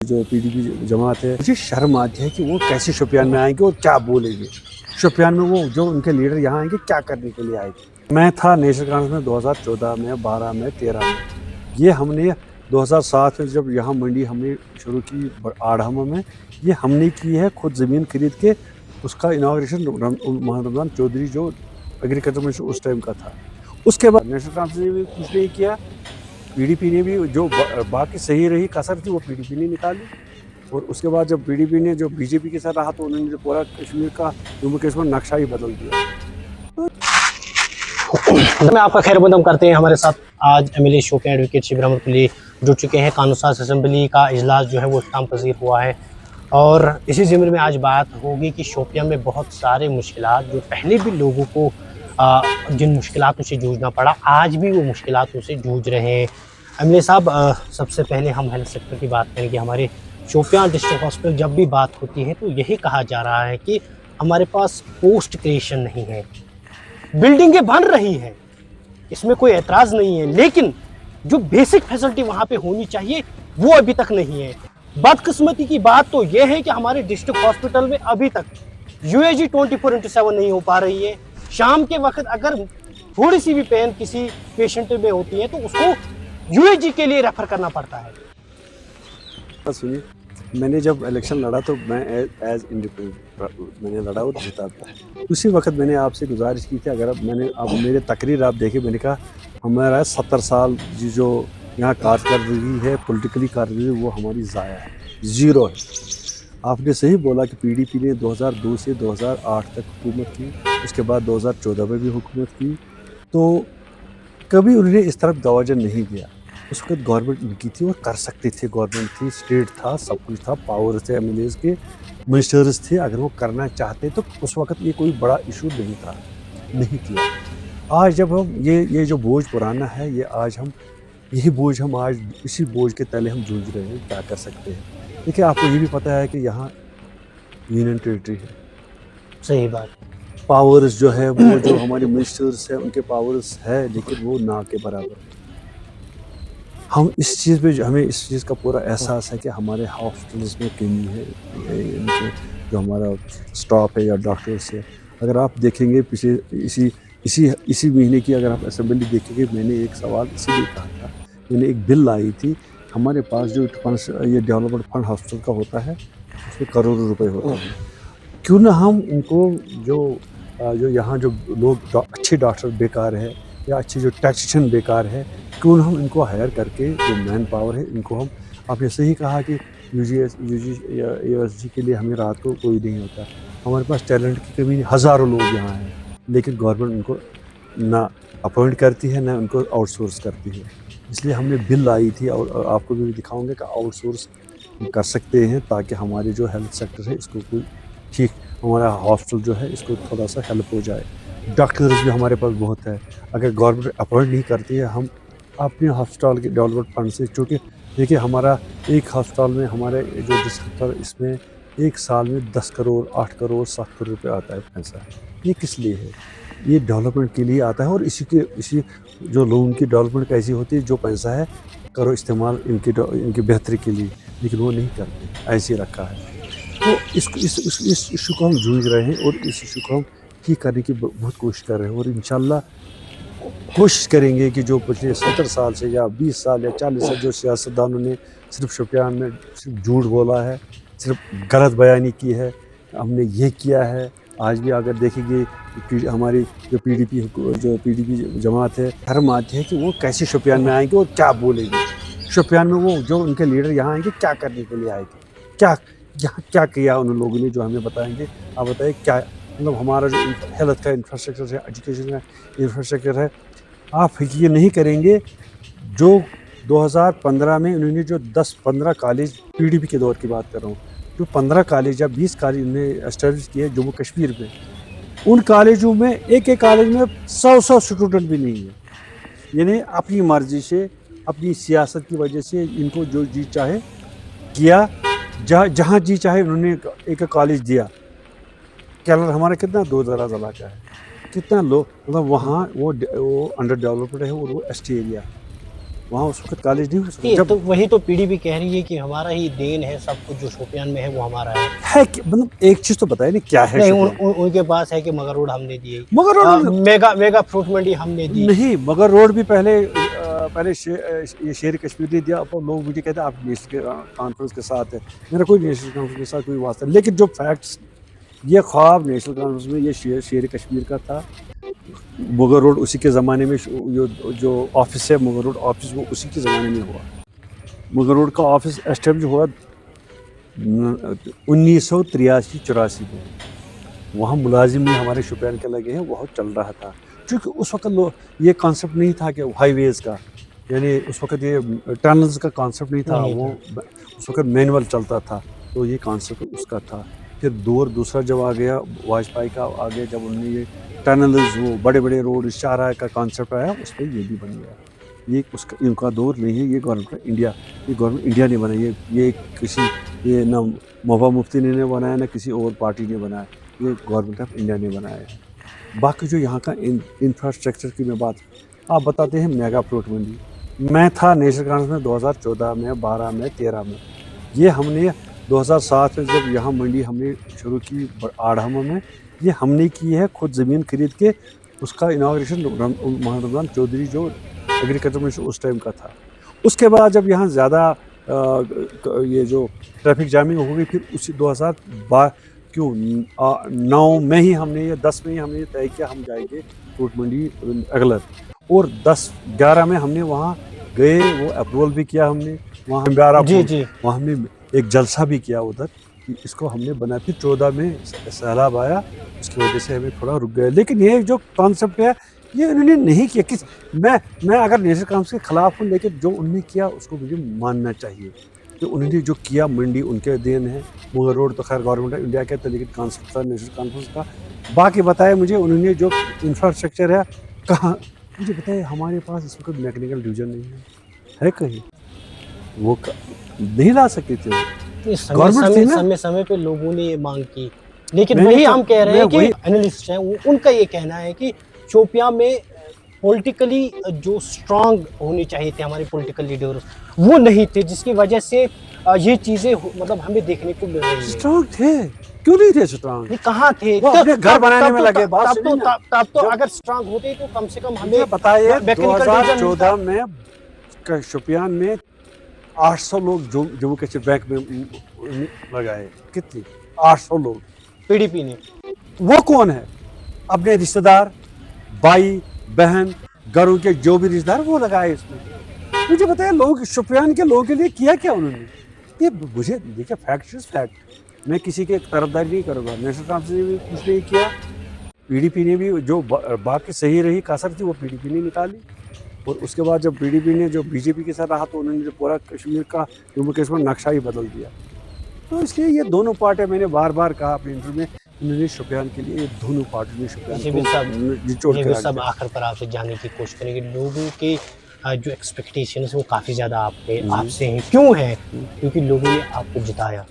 जो पीडीपी जमात है, मुझे शर्म आती है कि वो कैसे शोपियान में आएंगे और क्या बोलेंगे। शोपियान में वो जो उनके लीडर यहाँ आएंगे क्या करने के लिए आएंगे। मैं था नेशनल कॉन्फ्रेंस में 2014 में, 12 में, 13 में। ये हमने 2007 में जब यहाँ मंडी हमने शुरू की आढ़म में, ये हमने की है खुद ज़मीन खरीद के। उसका इनाग्रेशन मोहम्मद रमज़ान चौधरी जो एग्रीकल्चर मिनिस्टर उस टाइम का था। उसके बाद नेशनल कॉन्फ्रेंस ने भी कुछ नहीं किया। पीडीपी ने भी जो बाकी सही रही कसर थी वो पीडीपी ने निकाली। और उसके बाद जब पीडीपी ने जो बीजेपी के साथ रहा तो उन्होंने पूरा कश्मीर का जम्मू कश्मीर नक्शा ही बदल दिया। मैं आपका खैर मकदम करते हैं। हमारे साथ आज एमएलए शोपियां एडवोकेट शिबिर अहमद कुली जुड़ चुके हैं। कानून साज असेंबली का इजलास जो है वो इख्तिताम पजीर हुआ है और इसी ज़िम्मे में आज बात होगी कि शोपियां में बहुत सारे मुश्किलात जो पहले भी लोगों को जिन मुश्किलातों से जूझना पड़ा, आज भी वो मुश्किलातों से जूझ रहे हैं। एमएलए साहब, सबसे पहले हम हेल्थ सेक्टर की बात करेंगे। हमारे शोपियां डिस्ट्रिक्ट हॉस्पिटल जब भी बात होती है तो यही कहा जा रहा है कि हमारे पास पोस्ट क्रिएशन नहीं है। बिल्डिंगें बन रही हैं, इसमें कोई एतराज़ नहीं है, लेकिन जो बेसिक फैसिलिटी वहाँ पे होनी चाहिए वो अभी तक नहीं है। बदकिस्मती की बात तो ये है कि हमारे डिस्ट्रिक्ट हॉस्पिटल में अभी तक यूएजी 24/7 नहीं हो पा रही है। शाम के वक्त अगर थोड़ी सी भी पेन किसी पेशेंट में होती है तो उसको यूएजी के लिए रेफर करना पड़ता है। सुनिए, मैंने जब इलेक्शन लड़ा तो मैं एज इंडिपेंडेंट मैंने लड़ा और जीता था। उसी वक्त मैंने आपसे गुजारिश की थी, अगर अब मेरे तकरीर आप देखें, मैंने कहा हमारा 70 साल जो यहाँ कारकर्दगी है, पॉलिटिकली कारकर्दगी, वो हमारी ज़ाया है, ज़ीरो है। आपने सही बोला कि पीडीपी ने 2002 से 2008 तक हुकूमत की, उसके बाद 2014 में भी हुकूमत की, तो कभी उन्होंने इस तरफ तवज्जो नहीं दिया। उस वक्त गवर्नमेंट इनकी थी और कर सकते थे, गवर्नमेंट थी, स्टेट था, सब कुछ था, पावर थे, एमएलएज के, मिनिस्टर्स थे। अगर वो करना चाहते तो उस वक्त ये कोई बड़ा इशू नहीं था, नहीं किया। आज जब हम ये जो बोझ पुराना है, ये आज हम यही बोझ हम आज इसी बोझ के तले हम जूझ रहे हैं। क्या कर सकते हैं? देखिए, आपको ये भी पता है कि यहाँ यूनियन टेरिटरी है। सही बात। पावर्स जो है वो जो हमारे मिनिस्टर्स हैं उनके पावर्स है, लेकिन वो ना के बराबर। हम इस चीज़ पे हमें इस चीज़ का पूरा एहसास है कि हमारे हॉस्पिटल्स में कमी है, इनके जो हमारा स्टाफ है या डॉक्टर्स है। अगर आप देखेंगे पिछले इसी महीने की अगर आप असेंबली देखेंगे, मैंने एक सवाल इसीलिए कहा था, मैंने एक बिल लाई थी। हमारे पास जो ये डेवलपमेंट फंड हॉस्पिटल का होता है उसमें करोड़ों रुपए होते हैं। क्यों ना हम उनको जो यहाँ जो लोग अच्छे डॉक्टर बेकार है या अच्छे जो टैक्सीशन बेकार है, क्यों ना हम इनको हायर करके जो मैन पावर है इनको हम, आपने सही कहा कि यूजी के लिए हमें रात को कोई नहीं होता। हमारे पास टैलेंट की कमी नहीं, हज़ारों लोग यहाँ हैं, लेकिन गवर्नमेंट उनको ना अपॉइंट करती है ना उनको आउटसोर्स करती है। इसलिए हमने बिल लाई थी और आपको भी दिखाऊंगे कि आउटसोर्स कर सकते हैं ताकि हमारे जो हेल्थ सेक्टर है इसको कोई ठीक, हमारा हॉस्पिटल जो है इसको थोड़ा सा हेल्प हो जाए। डॉक्टर्स भी हमारे पास बहुत है, अगर गवर्नमेंट अपॉइंट नहीं करती है हम अपने हॉस्पिटल के डेवलपमेंट फंड से, चूँकि देखिए हमारा एक हॉस्पिटल में हमारे जो डिस्ट्रिक्ट इसमें एक साल में 10 करोड़ 8 करोड़ 7 करोड़ रुपये आता है पैसा। ये किस लिए है? ये डेवलपमेंट के लिए आता है और इसी जो लोगों की डेवलपमेंट कैसी होती है, जो पैसा है करो इस्तेमाल इनकी बेहतरी के लिए, लेकिन वो नहीं करते, ऐसे रखा है। तो इस इशू को हम जूझ रहे हैं और इस इशू को हम ठीक करने की बहुत कोशिश कर रहे हैं और इंशाल्लाह कोशिश करेंगे कि जो पिछले 70 साल से या 20 साल या 40 साल जो सियासतदानों ने सिर्फ शोपियान में सिर्फ झूठ बोला है, सिर्फ गलत बयानी की है, हमने ये किया है। आज भी अगर देखेंगे हमारी जो पीडीपी जमात है, शर्म आती है कि वो कैसे शोपियान में आएंगे और क्या बोलेंगे। शोपियान में वो जो उनके लीडर यहाँ आएंगे क्या करने के लिए आएंगे, क्या यहाँ क्या किया उन लोगों ने जो हमें बताएंगे। आप बताइए क्या, मतलब हमारा जो हेल्थ का इंफ्रास्ट्रक्चर है, एजुकेशन का इंफ्रास्ट्रक्चर है, आप ये नहीं करेंगे। जो 2015 में उन्होंने जो 10-15 कॉलेज, पीडीपी के दौर की बात कर रहा हूँ, जो 15 कॉलेज या 20 कॉलेज उन्होंने एस्टेब्लिश किए जम्मू कश्मीर में, उन कॉलेजों में एक कॉलेज में 100 स्टूडेंट भी नहीं है। यानी अपनी मर्जी से, अपनी सियासत की वजह से इनको जो जी चाहे किया, जहाँ जी चाहे उन्होंने एक कॉलेज दिया। कैलर हमारा कितना दूर दराज इलाका है, कितना लोग, मतलब वहाँ वो अंडर डेवलप्ड है और वो एसटी एरिया। वहाँ उस वक्त कॉलेज नहीं हो सकता। ये जब तो वही तो पीडीपी कह रही है कि हमारा ही देन है, सब कुछ जो शोपियान में है वो हमारा है कि मतलब एक चीज़ तो बताइए नहीं क्या है नहीं, शोपियान। उनके पास है कि मगर रोड हमने दी, मगर रोड मेगा फ्रूट मंडी हमने दी। नहीं, मगर रोड भी पहले ये शेर कश्मीर ने दिया। अब लोग मुझे कहते हैं आप नेशनल कॉन्फ्रेंस के साथ है। मेरा कोई नेशनल कॉन्फ्रेंस के साथ कोई वास्ता नहीं। लेकिन जो फैक्ट्स, ये ख्वाब नेशनल कॉन्फ्रेंस में ये शेर कश्मीर का था। मुगर रोड उसी के ज़माने में जो ऑफिस है मुगर रोड ऑफिस वो उसी के ज़माने में हुआ। मुगर रोड का ऑफिस एस्टेब्लिश हुआ 1983-84 में। वहाँ मुलाजिम भी हमारे शोपियान के लगे हैं, बहुत चल रहा था। क्योंकि उस वक्त ये कॉन्सेप्ट नहीं था कि हाईवेज़ का, यानी उस वक्त ये टनल्स का कॉन्सेप्ट नहीं था। वो उस वक्त मैनुअल चलता था, तो ये कॉन्सेप्ट उसका था। फिर दूसरा जब आ गया वाजपेयी का, आ गया जब उन्होंने ये टनल्स, वो बड़े बड़े रोड, शाहराह का कॉन्सेप्ट आया, उस पर ये भी बन गया। ये उसका इनका दौर नहीं है, ये गवर्नमेंट इंडिया, ये गवर्नमेंट इंडिया ने बनाई। ये किसी ये ना महबूबा मुफ्ती ने बनाया, ना किसी और पार्टी ने बनाया, ये गवर्नमेंट ऑफ इंडिया ने बनाया है। बाकी जो यहाँ का इंफ्रास्ट्रक्चर की मैं बात, आप बताते हैं मेगा फ्रूट मंडी। मैं था नेशनल कॉन्फ्रेंस में 2014 में, 12 में, 13 में। ये हमने 2007 में जब यहाँ मंडी हमने शुरू की आढ़ामा में, ये हमने की है खुद ज़मीन खरीद के। उसका इनाग्रेशन मोहम्मद रमज़ान चौधरी जो एग्रीकल्चर मिनिस्टर उस टाइम का था। उसके बाद जब यहाँ ज़्यादा ये जो ट्रैफिक जामिंग हो गई, फिर उसी 2009 में ही हमने ये 10 में ही हमने तय किया हम जाएंगे फ्रूट मंडी अगलर। और 10-11 में हमने वहाँ गए, वो अप्रूवल भी किया हमने वहाँ। वहाँ हमने एक जलसा भी किया उधर कि इसको हमने बनाया। फिर 14 में सैलाब आया, उसकी वजह से हमें थोड़ा रुक गए। लेकिन ये जो कॉन्सेप्ट है ये उन्होंने नहीं किया। मैं अगर नेशनल कॉन्फ्रेंस के खिलाफ हूँ, लेकिन जो उन्होंने किया उसको मुझे मानना चाहिए कि उन्होंने जो किया मंडी उनके देन है। मुगर रोड तो खैर गवर्नमेंट ऑफ इंडिया कहते हैं, लेकिन कॉन्सेप्ट था नेशनल कॉन्फ्रेंस का। बाकी बताए मुझे उन्होंने जो इंफ्रास्ट्रक्चर है कहाँ, मुझे बताए हमारे पास इस वक्त मैकेनिकल डिवीजन नहीं है कहीं, वो नहीं ला सकते थे। समय पे लोगों ने ये मांग की, लेकिन वही हम कह रहे हैं कि एनालिस्ट हैं उनका ये कहना है कि शोपियां में पॉलिटिकली जो स्ट्रांग होनी चाहिए थे हमारे पॉलिटिकल लीडर्स, वो नहीं थे, जिसकी वजह से ये चीजें मतलब हमें देखने को मिल रही है। स्ट्रांग थे, क्यों नहीं थे स्ट्रांग? कहाँ थे? वो अपने घर बनाने में लगे। तब तो अगर स्ट्रांग होते तो कम से कम हमें बताइए 2014 में शोपियान में 800 लोग जम्मू कश्मीर बैंक में लगाए। कितनी? 800 लोग पीडीपी ने। वो कौन है? अपने रिश्तेदार, भाई बहन, घरों के जो भी रिश्तेदार वो लगाए इसमें। मुझे बताया लोग शोपियान के लोगों के लिए किया क्या उन्होंने? ये मुझे देखिए, फैक्ट इज फैक्ट। मैं किसी के तरफदारी नहीं करूँगा। नेशनल कॉन्फ्रेंस ने भी कुछ नहीं किया, पीडीपी ने भी जो बाकी सही रही कसर थी वो पीडीपी ने निकाली। और उसके बाद जब पीडीपी ने जो बीजेपी के साथ रहा तो उन्होंने जो पूरा कश्मीर का जम्मू कश्मीर नक्शा ही बदल दिया। तो इसलिए ये दोनों पार्टियां, मैंने बार बार कहा अपने इंटरव्यू में, इन्होंने शोपियान के लिए दोनों पार्टियों ने शोपियान को सब आखिर पर आपसे जानने की कोशिश करेंगे। लोगों के जो एक्सपेक्टेशन है वो काफ़ी ज़्यादा आपसे हैं। क्यों है? क्योंकि लोगों ने आपको जिताया।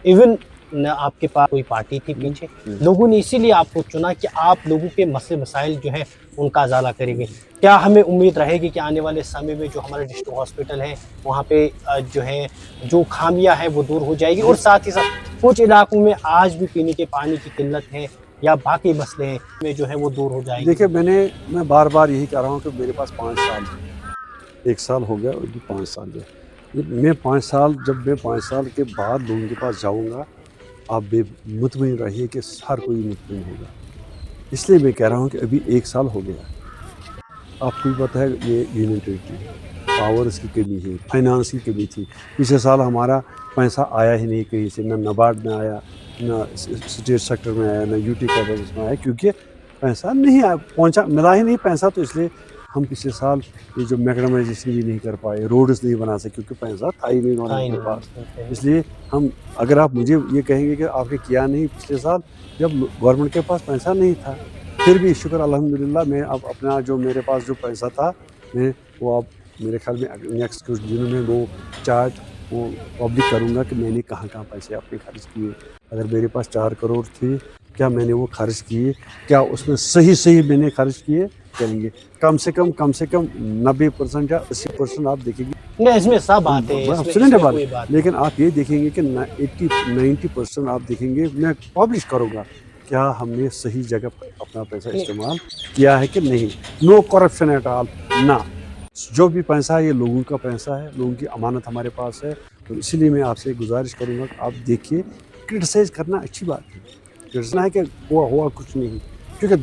इवन न आपके पास कोई पार्टी थी पीछे, लोगों ने इसीलिए आपको चुना कि आप लोगों के मसले मसाइल जो है उनका अजाला करेंगे। क्या हमें उम्मीद रहेगी कि आने वाले समय में जो हमारे डिस्ट्रिक्ट हॉस्पिटल है वहाँ पे जो है जो खामियां है वो दूर हो जाएगी, और साथ ही साथ कुछ इलाकों में आज भी पीने के पानी की किल्लत है या बाकी मसले हैं में जो है वो दूर हो जाएगी? देखिए, मैं बार बार यही कह रहा हूँ कि मेरे पास 5 साल है। 1 साल हो गया, 5 साल है। मैं 5 साल, जब मैं 5 साल के बाद लोगों के पास जाऊँगा, आप मुतमईन रहिए कि हर कोई मुतमईन होगा। इसलिए मैं कह रहा हूँ कि अभी 1 साल हो गया। आपको भी पता है ये यूनियन टेरिटरी है, पावर्स की कमी है, फाइनेंस की कमी थी। पिछले साल हमारा पैसा आया ही नहीं कहीं से, ना नाबार्ड में आया, ना स्टेट सेक्टर में आया, ना यूटी का बजट में आया, क्योंकि पैसा नहीं आया, मिला ही नहीं पैसा। तो इसलिए हम पिछले साल ये जो मैकेनाइजेशन भी नहीं कर पाए, रोड्स नहीं बना सके, क्योंकि पैसा था ही नहीं गवर्नमेंट के पास। इसलिए हम, अगर आप मुझे ये कहेंगे कि आपने किया नहीं पिछले साल, जब गवर्नमेंट के पास पैसा नहीं था, फिर भी शुक्र अल्हम्दुलिल्लाह मैं अब अपना जो मेरे पास जो पैसा था, मैं वो अब मेरे ख्याल में नेक्स्ट कुछ दिनों में वो चार्ट वो पब्लिक करूँगा कि मैंने कहाँ कहाँ पैसे अपने खर्च किए। अगर मेरे पास 4 करोड़ थे, क्या मैंने वो खर्च किए, क्या उसमें सही मैंने खर्च किए, کریں گے. کم سے کم 90% یا 80% آپ دیکھیں گے. نہیں اس میں سب آتے ہیں، آپ اس سنیں میں نا کوئی بات, بات لیکن آپ یہ دیکھیں گے کہ 90% آپ دیکھیں گے, میں پبلش کروں گا کیا ہم نے صحیح جگہ اپنا پیسہ استعمال کیا ہے کہ نہیں. نو کرپشن ایٹ آل. نہ, جو بھی پیسہ ہے یہ لوگوں کا پیسہ ہے, لوگوں کی امانت ہمارے پاس ہے. تو اسی لیے میں آپ سے گزارش کروں گا کہ آپ دیکھیے, کرٹیسائز کرنا اچھی بات ہے, کرٹیسائز ہے کہ ہوا کچھ نہیں, کیونکہ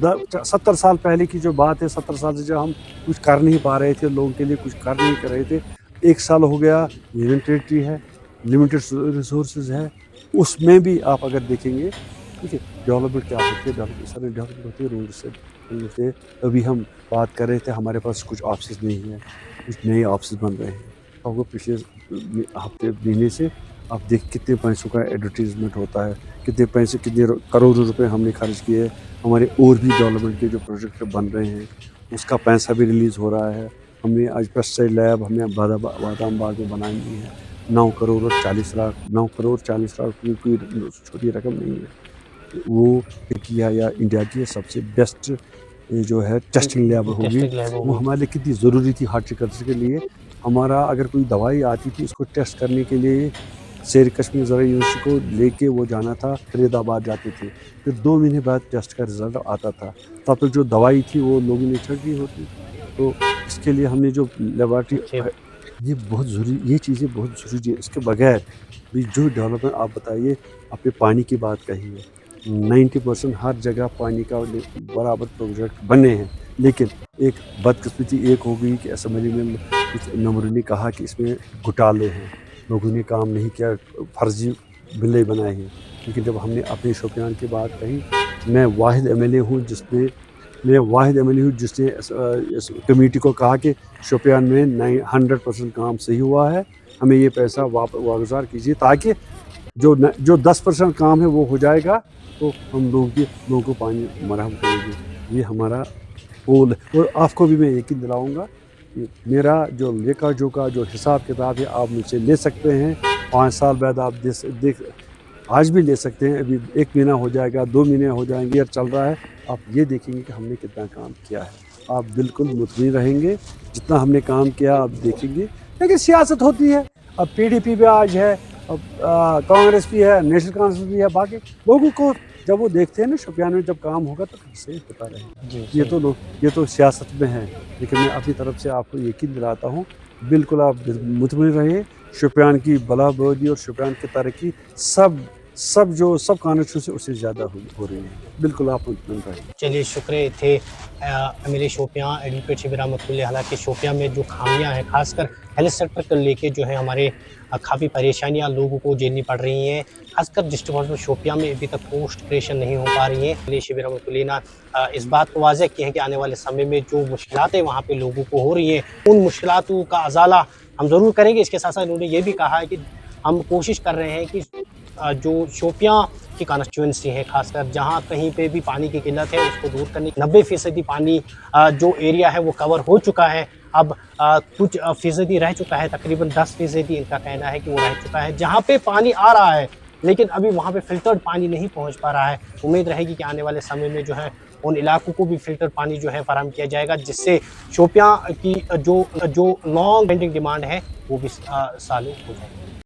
70 سال پہلے کی جو بات ہے, 70 سال سے جب ہم کچھ کر نہیں پا رہے تھے, لوگوں کے لیے کچھ کر نہیں کر رہے تھے, 1 سال ہو گیا, یونین ٹیریٹری ہے, لمیٹڈ ریسورسز ہے, اس میں بھی آپ اگر دیکھیں گے ٹھیک ہے ڈیولپمنٹ کیا ہوتی ہے, ڈیولپمنٹ ہوتی ہے روڈ سے. ابھی ہم بات کر رہے تھے ہمارے پاس کچھ آفسز نہیں ہیں, کچھ نئے آفسز بن رہے ہیں. آپ کو پچھلے ہفتے مہینے سے آپ دیکھ کتنے پیسوں کا ایڈورٹیزمنٹ ہوتا ہے, کتنے پیسے, کتنے کروڑ روپے ہم نے خرچ کیے. ہمارے اور بھی ڈیولپمنٹ کے جو پروجیکٹ بن رہے ہیں اس کا پیسہ بھی ریلیز ہو رہا ہے. ہم نے آج پیسٹیسائڈ لیب ہم نے بادام باغ میں بنائی ہوئی ہے, 9 کروڑ اور 40 لاکھ. 9 کروڑ 40 لاکھ کوئی چھوٹی رقم نہیں ہے. وہ کیا یا انڈیا کی سب سے بیسٹ جو ہے ٹیسٹنگ لیب ہوگی. ٹیسٹنگ لیب وہ ہوگی. ہمارے لیے کتنی ضروری تھی ہارٹیکلچر کے لیے. ہمارا اگر کوئی دوائی آتی تھی اس کو ٹیسٹ کرنے کے لیے شیر کشمیر زرعی یونیورسٹی کو لے کے وہ جانا تھا, فرید آباد جاتے تھے, پھر 2 مہینے بعد ٹیسٹ کا رزلٹ آتا تھا. تب تک جو دوائی تھی وہ لوگوں نے چھڑکی ہوتی. تو اس کے لیے ہم نے جو لیبارٹری, یہ بہت ضروری, یہ چیزیں بہت ضروری ہے. اس کے بغیر بھی جو ڈیولپمنٹ آپ بتائیے, آپ نے پانی کی بات کہی ہے, 90% ہر جگہ پانی کا برابر پروجیکٹ بنے ہیں, لیکن ایک بدقسمتی ایک ہو گئی کہ اسمبلی میں کچھ ممبروں نے کہا کہ اس میں گھوٹالے ہیں, لوگوں نے کام نہیں کیا, فرضی بلیں بنائے ہیں. لیکن جب ہم نے اپنے شوپیان کی بات کہی, میں واحد ایم ایل اے ہوں جس نے اس کمیٹی کو کہا کہ شوپیان میں 100% کام صحیح ہوا ہے, ہمیں یہ پیسہ واگزار کیجیے تاکہ جو 10% کام ہے وہ ہو جائے گا تو ہم لوگوں کو پانی مرہم کریں گے. یہ ہمارا پول ہے. اور آپ کو بھی میں یقین دلاؤں گا کہ میرا جو لیکا جوکا جو حساب کتاب ہے آپ مجھ سے لے سکتے ہیں. 5 سال بعد آپ آج بھی لے سکتے ہیں, ابھی 1 مہینہ ہو جائے گا, 2 مہینے ہو جائیں گے, یہ چل رہا ہے, آپ یہ دیکھیں گے کہ ہم نے کتنا کام کیا ہے. آپ بالکل مطمئن رہیں گے جتنا ہم نے کام کیا آپ دیکھیں گے. لیکن سیاست ہوتی ہے, اب PDP بھی آج ہے, اب کانگریس بھی ہے, نیشنل کانفرنس بھی ہے, باقی لوگوں کو جب وہ دیکھتے ہیں نا شوپیان میں جب کام ہوگا تو پھر سے ہوتا رہے گا. یہ تو سیاست میں ہے, لیکن میں اپنی طرف سے آپ کو یقین دلاتا ہوں, بالکل آپ مطمئن رہیں. شوپیان کی بلا بودی اور شوپیان کی ترقی سب کانسٹیٹیوشن سے اس سے زیادہ ہو رہی ہے. بالکل آپ مطمئن رہیں. چلیے شکریہ تھے امیل شوپیاں ایڈوکیٹ شبیر احمد اللہ. حالانکہ شوپیاں میں جو خامیاں ہیں خاص کر ہیلتھ سیکٹر کو لے کے جو ہے ہمارے کافی پریشانیاں لوگوں کو جھیلنی پڑ رہی ہیں, خاص کر ڈسٹرکٹ ہاسپٹل شوپیاں میں ابھی تک پوسٹ کریشن نہیں ہو پا رہی ہیں. امیل شبیر احمد نے اس بات کو واضح کیا ہے کہ آنے والے سمے میں جو مشکلاتیں وہاں پہ لوگوں کو ہو رہی ہیں ان مشکلاتوں کا ازالہ ہم ضرور کریں گے. اس کے ساتھ ساتھ انہوں نے یہ بھی کہا ہے کہ ہم کوشش کر رہے ہیں کہ جو شوپیاں کی کانسٹیچوئنسی ہے خاص کر جہاں کہیں پہ بھی پانی کی قلت ہے اس کو دور کرنے 90% پانی جو ایریا ہے وہ کور ہو چکا ہے. اب کچھ فیصدی رہ چکا ہے, تقریباً 10% ان کا کہنا ہے کہ وہ رہ چکا ہے. جہاں پہ پانی آ رہا ہے لیکن ابھی وہاں پہ فلٹرڈ پانی نہیں پہنچ پا رہا ہے. امید رہے گی کہ آنے والے سمے میں جو ہے ان علاقوں کو بھی فلٹر پانی جو ہے فراہم کیا جائے گا, جس سے شوپیاں کی جو لانگ پینڈنگ ڈیمانڈ ہے وہ بھی سالو ہو جائے گی.